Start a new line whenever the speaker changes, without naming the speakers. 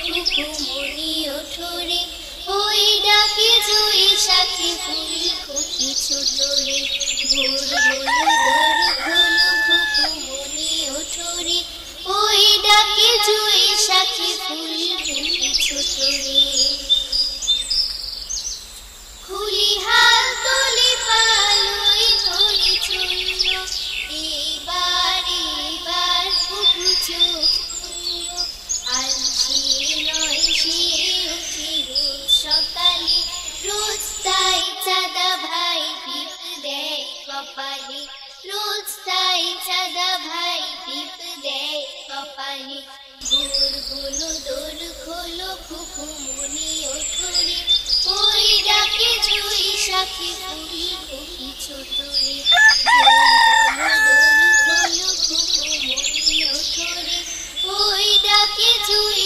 কুকুমনি ওঠরে ওই ডাকে জুই সাথে ফুল খুকি ছোটরে ভোর হলো দর খোলো কুকুমনি ওঠরে ওই ডাকে জুই সাথে ফুল খুকি ছোটরে খুলি হাল তোলে পালই ধরে চলল এবার এবার কুকু চোখ খুলল আলসি নয় সে উঠে রোজ সকালে রোজ তাই চাঁদা ভাই টিপ দেয় কপালে রোজ তাই চাঁদা ভাই টিপ দেয় কপালে ভোর হলো দোর খোলো কুকুমনি ওঠরে ওই ডাকে জুই সাথে ফুল খুকি ছোটরে ভোর হলো দোর খোলো কুকুমনি ওঠরে ওই ডাকে জুই